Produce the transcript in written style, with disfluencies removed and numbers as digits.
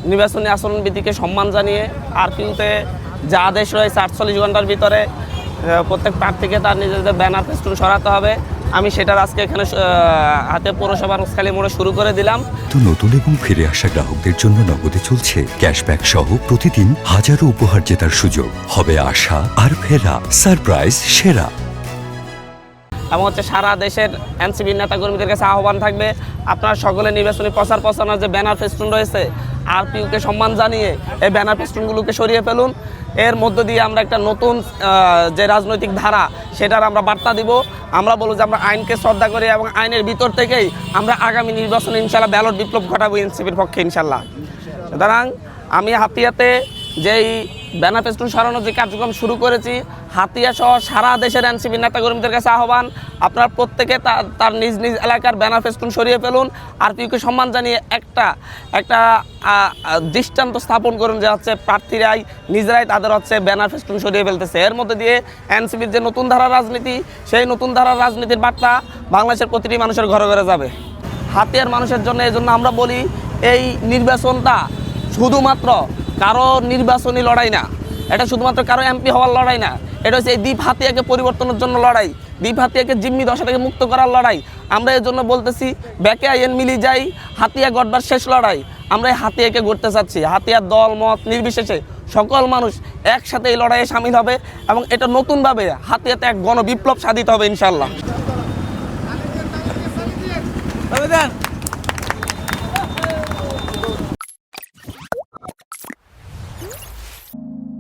নির্বাচনী আচরণবিধিকে সম্মান জানিয়ে আরপিউতে যে আদেশ রয়েছে 48 ঘন্টার ভিতরে প্রত্যেক প্রার্থীকে তার নিজেদের ব্যানার ফেস্টুন সরাতে হবে। আমি সেটার আজকে এখানে হাতে পৌরসভার রোজখালী মোড়ে শুরু করে দিলাম। তো নতুন এবং ফিরে আসা গ্রাহকদের জন্য নগদে চলছে ক্যাশব্যাক সহ প্রতিদিন হাজারো উপহার জেতার সুযোগ। হবে আশা আর ফেরা, সারপ্রাইজ সেরা। এবং সারা দেশের এনসিপি নেতাকর্মীদের কাছে আহ্বান থাকবে, আপনারা সকলে নির্বাচনী প্রচার প্রচারণার যে ব্যানার ফেস্টুন রয়েছে আরপিউকে সম্মান জানিয়ে এই ব্যানার ফেস্টুনগুলোকে সরিয়ে ফেলুন। এর মধ্য দিয়ে আমরা একটা নতুন যে রাজনৈতিক ধারা সেটার আমরা বার্তা দিব। আমরা বলবো যে আমরা আইনকে শ্রদ্ধা করি এবং আইনের ভিতর থেকেই আমরা আগামী নির্বাচনে ইনশাল্লাহ ব্যালট বিপ্লব ঘটাবো এনসিপির পক্ষে ইনশাল্লাহ। সুতরাং আমি হাতিয়াতে যেই ব্যানার ফেস্টুন সরানোর যে কার্যক্রম শুরু করেছি, হাতিয়া সহ সারা দেশের এনসিপি নেতাকর্মীদের কাছে আহ্বান, আপনার প্রত্যেকে তার নিজ নিজ এলাকার ব্যানার ফেস্টুন সরিয়ে ফেলুন। আরপিউকে সম্মান জানিয়ে একটা দৃষ্টান্ত স্থাপন করুন যে প্রার্থীরাই নিজেরাই তাদের ব্যানার ফেস্টুন সরিয়ে ফেলতেছে। এর মধ্যে দিয়ে এনসিপির যে নতুন ধারার রাজনীতি, সেই নতুন ধারার রাজনীতির বার্তা বাংলাদেশের প্রতিটি মানুষের ঘরে ঘরে যাবে। হাতিয়ার মানুষের জন্য এই জন্য আমরা বলি, এই নির্বাচনটা শুধুমাত্র কারো নির্বাচনী লড়াই না, এটা শুধুমাত্র কারো এমপি হওয়ার লড়াই না, এটা হচ্ছে এই দ্বীপ হাতিয়াকে পরিবর্তনের জন্য লড়াই, দ্বীপ হাতিয়াকে জিম্মি দশা থেকে মুক্ত করার লড়াই। আমরা এর জন্য বলতেছি ব্যাকে আইন মিলি যাই, হাতিয়া গড়বার শেষ লড়াই। আমরা এই হাতিয়াকে গড়তে চাচ্ছি, হাতিয়ার দল মত নির্বিশেষে সকল মানুষ একসাথে এই লড়াইয়ে সামিল হবে এবং এটা নতুনভাবে হাতিয়াতে এক গণবিপ্লব সাধিত হবে ইনশাল্লাহ।